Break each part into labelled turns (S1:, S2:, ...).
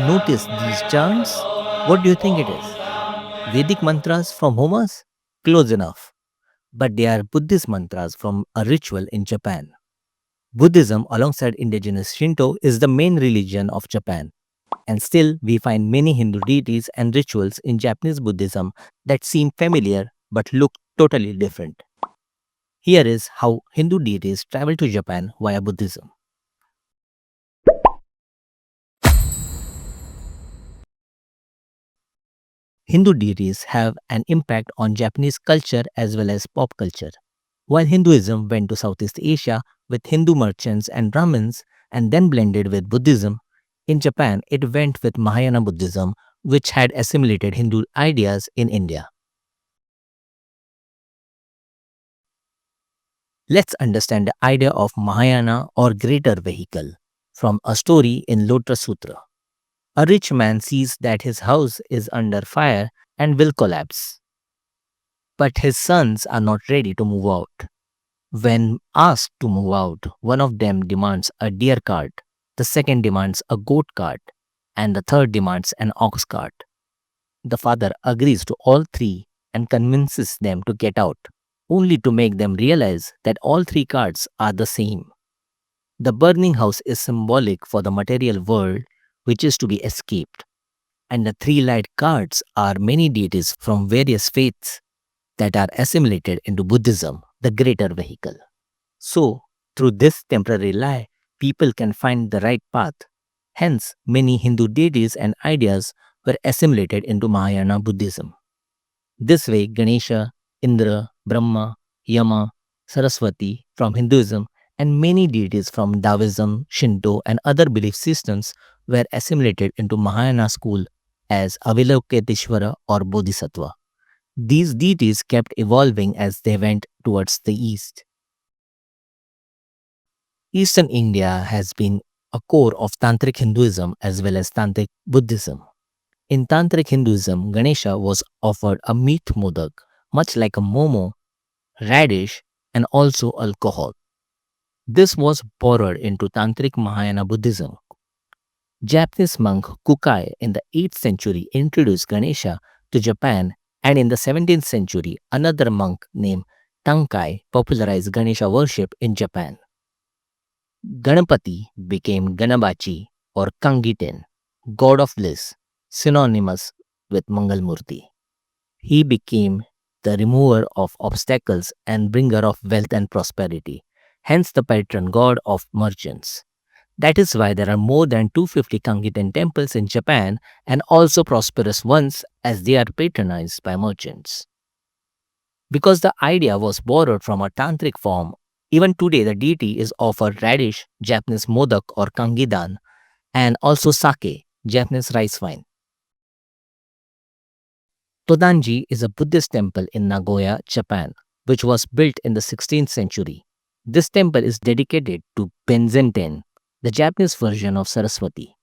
S1: Notice these chants. What do you think it is? Vedic mantras from Homers? Close enough. But they are Buddhist mantras from a ritual in Japan. Buddhism, alongside indigenous Shinto, is the main religion of Japan. And still, we find many Hindu deities and rituals in Japanese Buddhism that seem familiar but look totally different. Here is how Hindu deities travel to Japan via Buddhism. Hindu deities have an impact on Japanese culture as well as pop culture. While Hinduism went to Southeast Asia with Hindu merchants and Brahmins and then blended with Buddhism, in Japan it went with Mahayana Buddhism, which had assimilated Hindu ideas in India. Let's understand the idea of Mahayana or greater vehicle from a story in Lotus Sutra. A rich man sees that his house is under fire and will collapse. But his sons are not ready to move out. When asked to move out, one of them demands a deer cart, the second demands a goat cart, and the third demands an ox cart. The father agrees to all three and convinces them to get out, only to make them realize that all three carts are the same. The burning house is symbolic for the material world which is to be escaped, and the three light carts are many deities from various faiths that are assimilated into Buddhism, the greater vehicle. So, through this temporary lie, people can find the right path. Hence, many Hindu deities and ideas were assimilated into Mahayana Buddhism. This way, Ganesha, Indra, Brahma, Yama, Saraswati from Hinduism, and many deities from Taoism, Shinto, and other belief systems were assimilated into Mahayana school as Avalokiteshvara or Bodhisattva. These deities kept evolving as they went towards the east. Eastern India has been a core of Tantric Hinduism as well as Tantric Buddhism. In Tantric Hinduism, Ganesha was offered a meat modak, much like a momo, radish, and also alcohol. This was borrowed into Tantric Mahayana Buddhism. Japanese monk Kukai in the 8th century introduced Ganesha to Japan, and in the 17th century, another monk named Tankai popularized Ganesha worship in Japan. Ganapati became Ganabachi or Kangiten, god of bliss, synonymous with Mangalmurti. He became the remover of obstacles and bringer of wealth and prosperity, hence the patron god of merchants. That is why there are more than 250 Kangiten temples in Japan and also prosperous ones as they are patronized by merchants. Because the idea was borrowed from a tantric form, even today the deity is offered radish, Japanese modak or kangidan, and also sake, Japanese rice wine. Toddanji is a Buddhist temple in Nagoya, Japan, which was built in the 16th century. This temple is dedicated to Benzaiten, the Japanese version of Saraswati.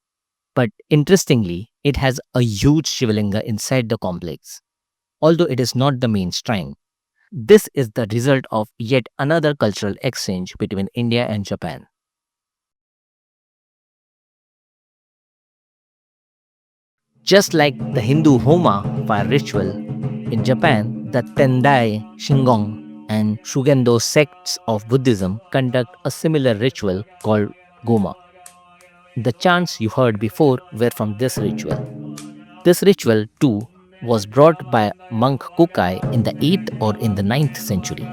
S1: But interestingly, it has a huge Shivalinga inside the complex, although it is not the main shrine. This is the result of yet another cultural exchange between India and Japan. Just like the Hindu Homa fire ritual, in Japan, the Tendai, Shingon, and Shugendo sects of Buddhism conduct a similar ritual called Goma. The chants you heard before were from this ritual. This ritual, too, was brought by monk Kukai in the 8th or in the 9th century.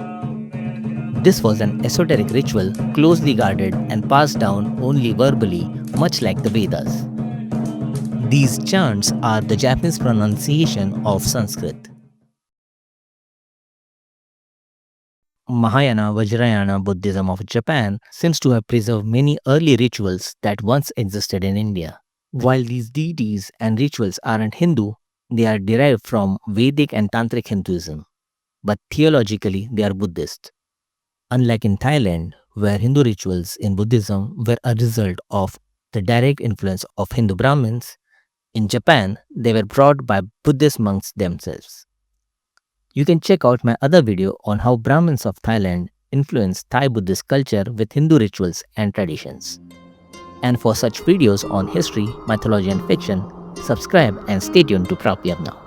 S1: This was an esoteric ritual closely guarded and passed down only verbally, much like the Vedas. These chants are the Japanese pronunciation of Sanskrit. Mahayana Vajrayana Buddhism of Japan seems to have preserved many early rituals that once existed in India. While these deities and rituals aren't Hindu, they are derived from Vedic and Tantric Hinduism, but theologically they are Buddhist. Unlike in Thailand, where Hindu rituals in Buddhism were a result of the direct influence of Hindu Brahmins, in Japan they were brought by Buddhist monks themselves. You can check out my other video on how Brahmins of Thailand influenced Thai Buddhist culture with Hindu rituals and traditions. And for such videos on history, mythology, and fiction, subscribe and stay tuned to Pratyam Now.